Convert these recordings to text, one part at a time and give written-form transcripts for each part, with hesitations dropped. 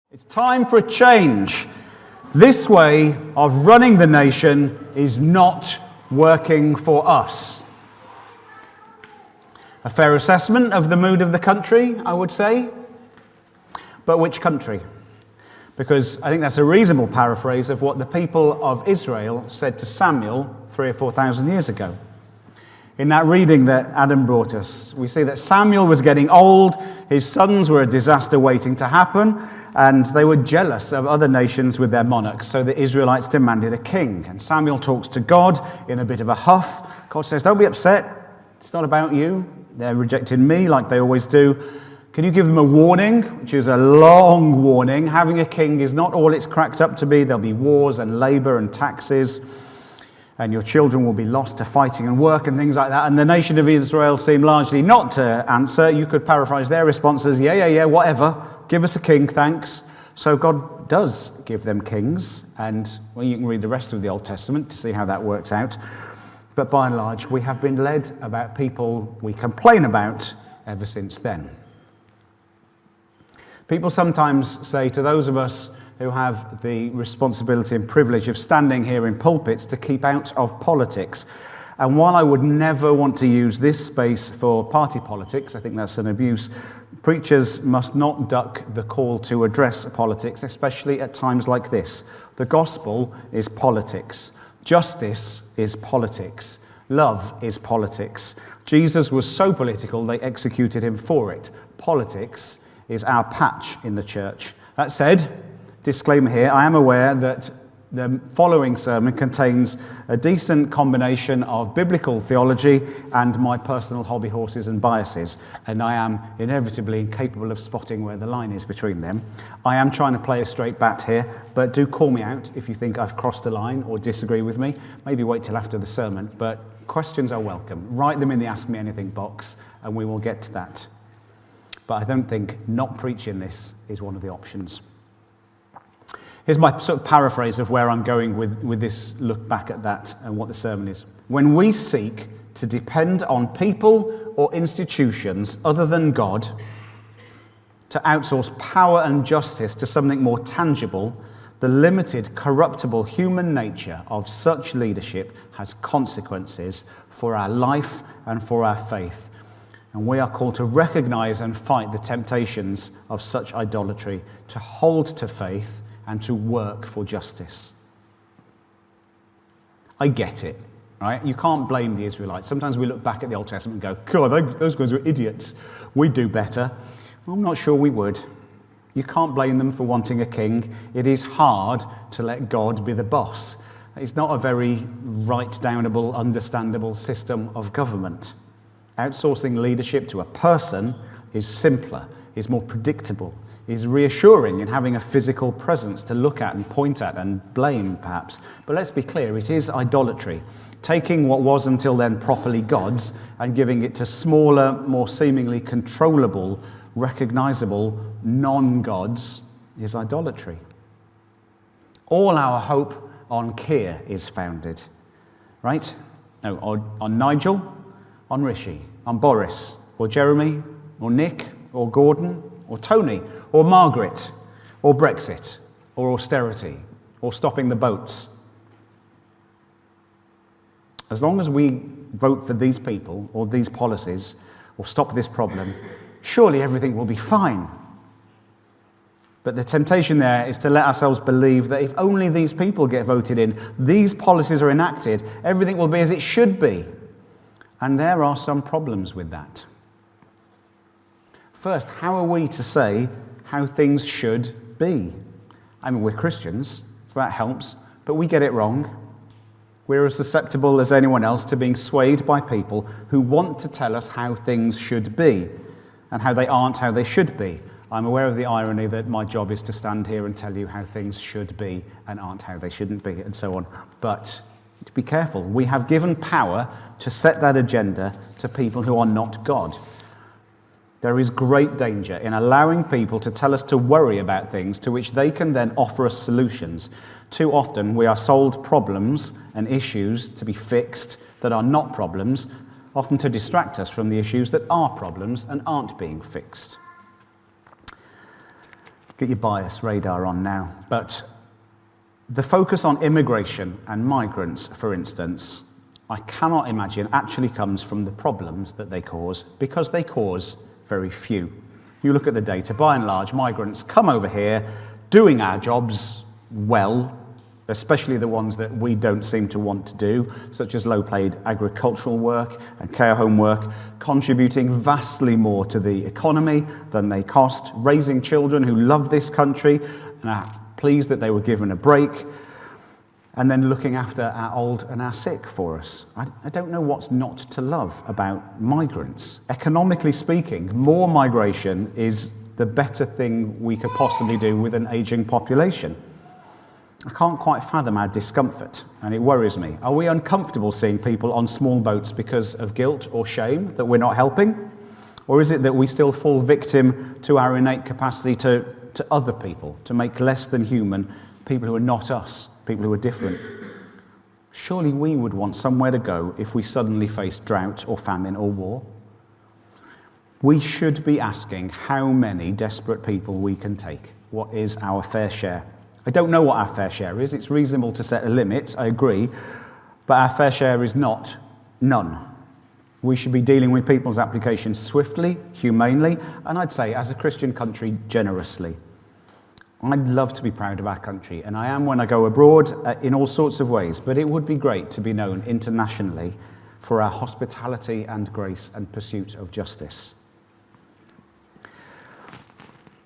It's time for a change. This way of running the nation is not working for us. A fair assessment of the mood of the country, I would say. But which country? Because I think that's a reasonable paraphrase of what the people of Israel said to Samuel 3,000 or 4,000 years ago. In that reading that Adam brought us, we see that Samuel was getting old, his sons were a disaster waiting to happen, and they were jealous of other nations with their monarchs, so the Israelites demanded a king. And Samuel talks to God in a bit of a huff. God says, "Don't be upset, it's not about you. They're rejecting me like they always do. Can you give them a warning?" Which is a long warning. Having a king is not all it's cracked up to be. There'll be wars and labor and taxes, and your children will be lost to fighting and work and things like that. And the nation of Israel seemed largely not to answer. You could paraphrase their responses, yeah, whatever. Give us a king, thanks. So God does give them kings. And well, you can read the rest of the Old Testament to see how that works out. But by and large, we have been led about people we complain about ever since then. People sometimes say to those of us who have the responsibility and privilege of standing here in pulpits to keep out of politics. And while I would never want to use this space for party politics, I think that's an abuse, preachers must not duck the call to address politics, especially at times like this. The gospel is politics. Justice is politics. Love is politics. Jesus was so political they executed him for it. Politics is our patch in the church. That said, disclaimer here, I am aware that the following sermon contains a decent combination of biblical theology and my personal hobby horses and biases, and I am inevitably incapable of spotting where the line is between them. I am trying to play a straight bat here, but do call me out if you think I've crossed a line or disagree with me. Maybe wait till after the sermon, but questions are welcome. Write them in the Ask Me Anything box, and we will get to that. But I don't think not preaching this is one of the options. Here's my sort of paraphrase of where I'm going with this look back at that and what the sermon is. When we seek to depend on people or institutions other than God, to outsource power and justice to something more tangible, the limited, corruptible human nature of such leadership has consequences for our life and for our faith. And we are called to recognize and fight the temptations of such idolatry, to hold to faith and to work for justice. I get it, right? You can't blame the Israelites. Sometimes we look back at the Old Testament and go, God, those guys were idiots. We'd do better. I'm not sure we would. You can't blame them for wanting a king. It is hard to let God be the boss. It's not a very write-downable, understandable system of government. Outsourcing leadership to a person is simpler, is more predictable, is reassuring in having a physical presence to look at and point at and blame, perhaps. But let's be clear, it is idolatry. Taking what was until then properly God's and giving it to smaller, more seemingly controllable, recognizable non-gods is idolatry. All our hope on Keir is founded, right? No, on Nigel, on Rishi, on Boris, or Jeremy, or Nick, or Gordon, or Tony, or Margaret, or Brexit, or austerity, or stopping the boats. As long as we vote for these people, or these policies, or stop this problem, surely everything will be fine. But the temptation there is to let ourselves believe that if only these people get voted in, these policies are enacted, everything will be as it should be. And there are some problems with that. First, how are we to say how things should be? I mean, we're Christians, so that helps, but we get it wrong. We're as susceptible as anyone else to being swayed by people who want to tell us how things should be and how they aren't how they should be. I'm aware of the irony that my job is to stand here and tell you how things should be and aren't how they shouldn't be, and so on. But be careful. We have given power to set that agenda to people who are not God. There is great danger in allowing people to tell us to worry about things to which they can then offer us solutions. Too often we are sold problems and issues to be fixed that are not problems, often to distract us from the issues that are problems and aren't being fixed. Get your bias radar on now. But the focus on immigration and migrants, for instance, I cannot imagine actually comes from the problems that they cause, because they cause very few. You look at the data, by and large, migrants come over here doing our jobs well, especially the ones that we don't seem to want to do, such as low-paid agricultural work and care home work, contributing vastly more to the economy than they cost, raising children who love this country and are pleased that they were given a break, and then looking after our old and our sick for us. I don't know what's not to love about migrants. Economically speaking, more migration is the better thing we could possibly do with an aging population. I can't quite fathom our discomfort, and it worries me. Are we uncomfortable seeing people on small boats because of guilt or shame that we're not helping? Or is it that we still fall victim to our innate capacity to other people, to make less than human people who are not us, people who are different? Surely we would want somewhere to go if we suddenly faced drought or famine or war. We should be asking how many desperate people we can take. What is our fair share? I don't know what our fair share is. It's reasonable to set a limit, I agree, but our fair share is not none. We should be dealing with people's applications swiftly, humanely, and I'd say, as a Christian country, generously. I'd love to be proud of our country, and I am when I go abroad in all sorts of ways, but it would be great to be known internationally for our hospitality and grace and pursuit of justice.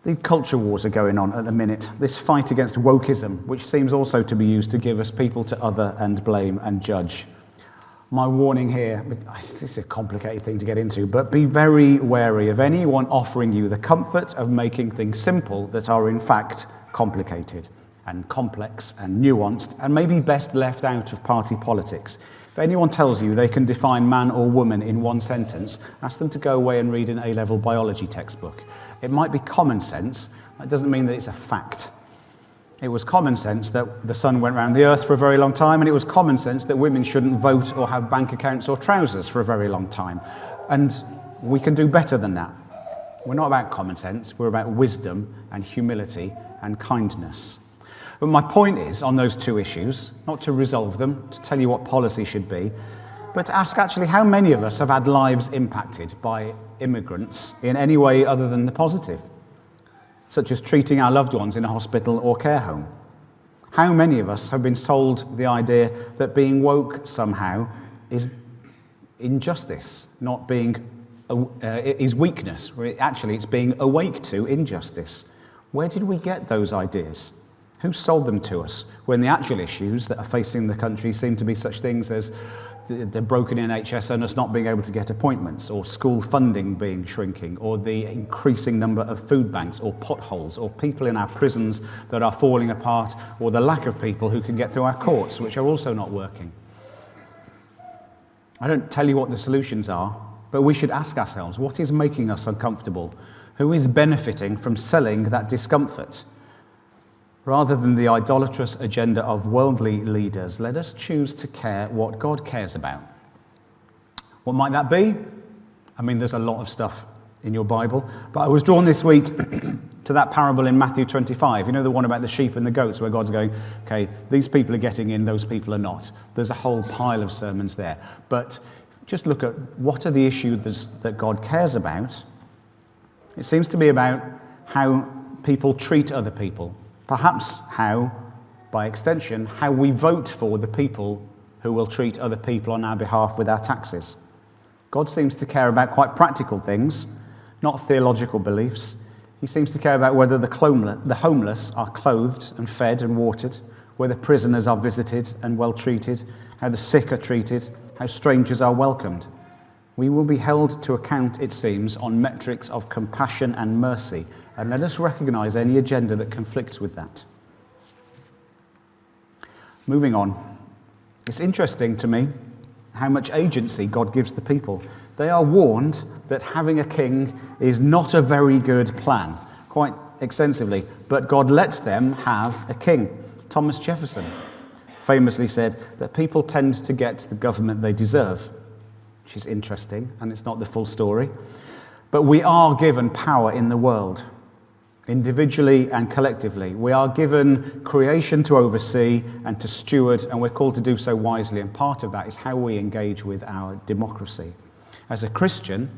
The culture wars are going on at the minute, this fight against wokeism, which seems also to be used to give us people to other and blame and judge. My warning here, this is a complicated thing to get into, but be very wary of anyone offering you the comfort of making things simple that are in fact complicated and complex and nuanced and maybe best left out of party politics. If anyone tells you they can define man or woman in one sentence, ask them to go away and read an A-level biology textbook. It might be common sense. That doesn't mean that it's a fact. It was common sense that the sun went round the earth for a very long time, and it was common sense that women shouldn't vote or have bank accounts or trousers for a very long time. And we can do better than that. We're not about common sense. We're about wisdom and humility and kindness. But my point is, on those two issues, not to resolve them, to tell you what policy should be, but to ask actually how many of us have had lives impacted by immigrants in any way other than the positive, such as treating our loved ones in a hospital or care home. How many of us have been sold the idea that being woke somehow is injustice, not being is weakness, where actually it's being awake to injustice? Where did we get those ideas? Who sold them to us when the actual issues that are facing the country seem to be such things as the broken NHS and us not being able to get appointments, or school funding being shrinking, or the increasing number of food banks, or potholes, or people in our prisons that are falling apart, or the lack of people who can get through our courts, which are also not working? I don't tell you what the solutions are, but we should ask ourselves, what is making us uncomfortable? Who is benefiting from selling that discomfort? Rather than the idolatrous agenda of worldly leaders, let us choose to care what God cares about. What might that be? I mean, there's a lot of stuff in your Bible, but I was drawn this week to that parable in Matthew 25. You know, the one about the sheep and the goats, where God's going, okay, these people are getting in, those people are not. There's a whole pile of sermons there. But just look at what are the issues that God cares about. It seems to be about how people treat other people. Perhaps how, by extension, how we vote for the people who will treat other people on our behalf with our taxes. God seems to care about quite practical things, not theological beliefs. He seems to care about whether the homeless are clothed and fed and watered, whether prisoners are visited and well treated, how the sick are treated, how strangers are welcomed. We will be held to account, it seems, on metrics of compassion and mercy, and let us recognize any agenda that conflicts with that. Moving on. It's interesting to me how much agency God gives the people. They are warned that having a king is not a very good plan, quite extensively, but God lets them have a king. Thomas Jefferson famously said that people tend to get the government they deserve, which is interesting, and it's not the full story. But we are given power in the world. individually and collectively. We are given creation to oversee and to steward, and we're called to do so wisely, and part of that is how we engage with our democracy. As a Christian,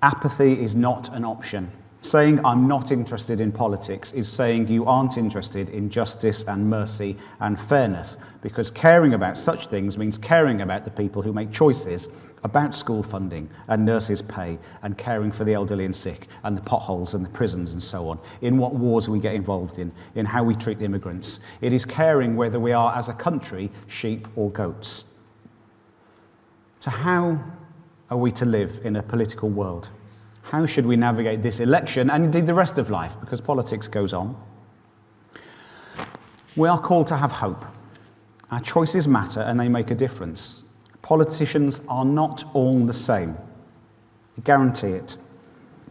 apathy is not an option. Saying I'm not interested in politics is saying you aren't interested in justice and mercy and fairness, because caring about such things means caring about the people who make choices about school funding and nurses' pay and caring for the elderly and sick and the potholes and the prisons and so on, in what wars we get involved in how we treat immigrants. It is caring whether we are, as a country, sheep or goats. So how are we to live in a political world? How should we navigate this election and indeed the rest of life, because politics goes on? We are called to have hope. Our choices matter and they make a difference. Politicians are not all the same. I guarantee it.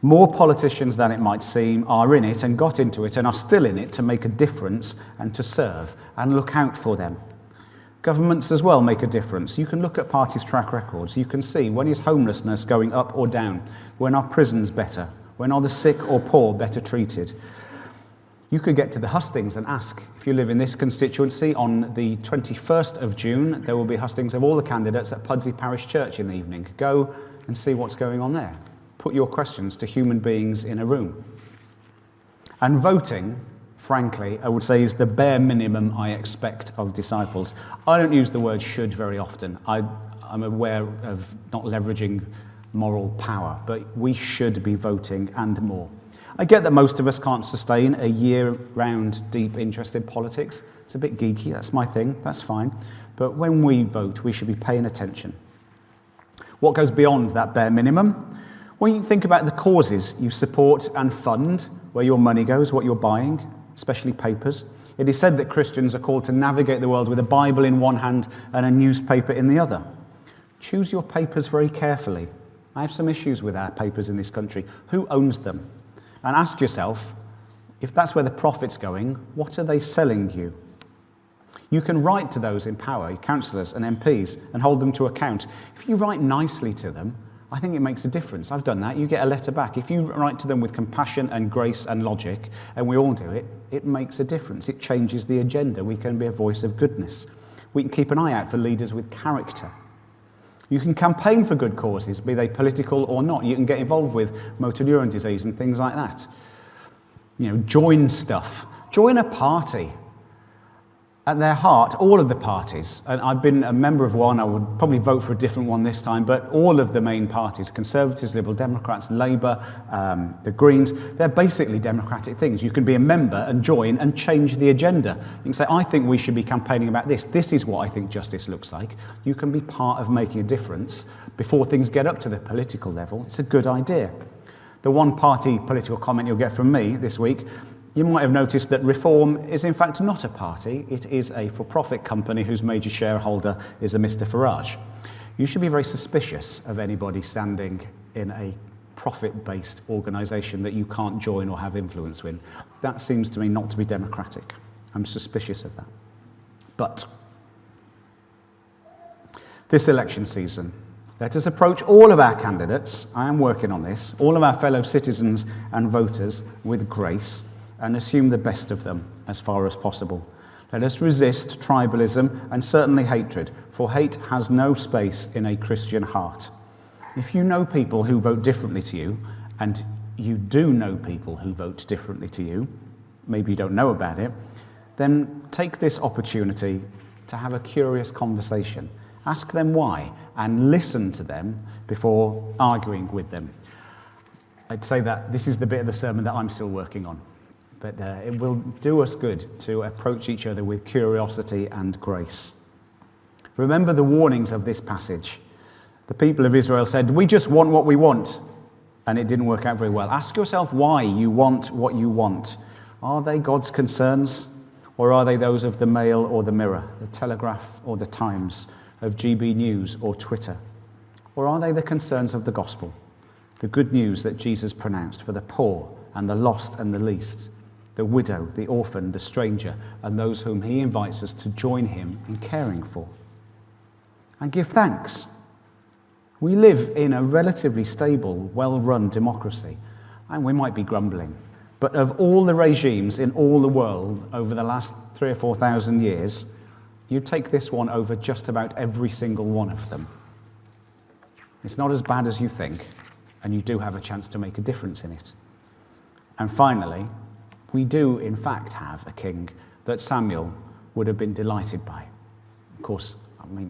More politicians than it might seem are in it and got into it and are still in it to make a difference and to serve and look out for them. Governments as well make a difference. You can look at parties' track records. You can see, when is homelessness going up or down? When are prisons better? When are the sick or poor better treated? You could get to the hustings and ask, if you live in this constituency, on the 21st of June, there will be hustings of all the candidates at Pudsey Parish Church in the evening. Go and see what's going on there. Put your questions to human beings in a room. And voting, frankly, I would say is the bare minimum I expect of disciples. I don't use the word should very often. I'm aware of not leveraging moral power, but we should be voting and more. I get that most of us can't sustain a year-round deep interest in politics. It's a bit geeky, that's my thing, that's fine. But when we vote, we should be paying attention. What goes beyond that bare minimum? Well, you think about the causes you support and fund, where your money goes, what you're buying, especially papers. It is said that Christians are called to navigate the world with a Bible in one hand and a newspaper in the other. Choose your papers very carefully. I have some issues with our papers in this country. Who owns them? And ask yourself, if that's where the profit's going, what are they selling you? You can write to those in power, your councillors and MPs, and hold them to account. If you write nicely to them, I think it makes a difference. I've done that. You get a letter back. If you write to them with compassion and grace and logic, and we all do it, it makes a difference. It changes the agenda. We can be a voice of goodness. We can keep an eye out for leaders with character. You can campaign for good causes, be they political or not. You can get involved with motor neuron disease and things like that. Join stuff. Join a party. At their heart, all of the parties, and I've been a member of one, I would probably vote for a different one this time, but all of the main parties, Conservatives, Liberal Democrats, Labour, the Greens, they're basically democratic things. You can be a member and join and change the agenda. You can say, I think we should be campaigning about this. This is what I think justice looks like. You can be part of making a difference before things get up to the political level. It's a good idea. The one-party political comment you'll get from me this week, you might have noticed that Reform is in fact not a party. It is a for-profit company whose major shareholder is a Mr. Farage. You should be very suspicious of anybody standing in a profit-based organisation that you can't join or have influence with. That seems to me not to be democratic. I'm suspicious of that. But this election season, let us approach all of our candidates, I am working on this, all of our fellow citizens and voters with grace, and assume the best of them as far as possible. Let us resist tribalism and certainly hatred, for hate has no space in a Christian heart. If you know people who vote differently to you, and you do know people who vote differently to you, maybe you don't know about it, then take this opportunity to have a curious conversation. Ask them why, and listen to them before arguing with them. I'd say that this is the bit of the sermon that I'm still working on. But it will do us good to approach each other with curiosity and grace. Remember the warnings of this passage. The people of Israel said, we just want what we want, and it didn't work out very well. Ask yourself why you want what you want. Are they God's concerns, or are they those of the Mail or the Mirror, the Telegraph or the Times, of GB News or Twitter? Or are they the concerns of the gospel, the good news that Jesus pronounced for the poor and the lost and the least, the widow, the orphan, the stranger, and those whom he invites us to join him in caring for? And give thanks. We live in a relatively stable, well-run democracy, and we might be grumbling, But of all the regimes in all the world over the last 3,000 or 4,000 years, you'd take this one over just about every single one of them. It's not as bad as you think, and you do have a chance to make a difference in it. And finally, we do in fact have a king that Samuel would have been delighted by. Of course,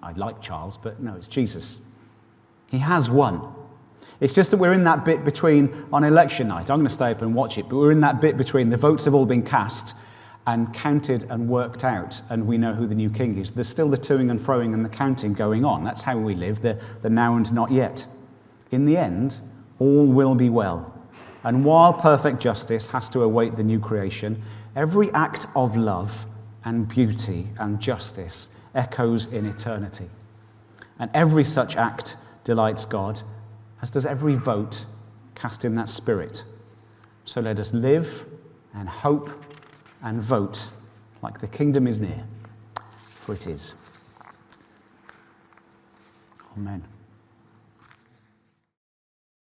I like Charles, but no, it's Jesus. He has won. It's just that we're in that bit between, on election night, I'm going to stay up and watch it, but we're in that bit between the votes have all been cast and counted and worked out, and we know who the new king is. There's still the toing and froing and the counting going on. That's how we live, the now and not yet. In the end, all will be well. And while perfect justice has to await the new creation, every act of love and beauty and justice echoes in eternity. And every such act delights God, as does every vote cast in that spirit. So let us live and hope and vote like the kingdom is near, for it is. Amen.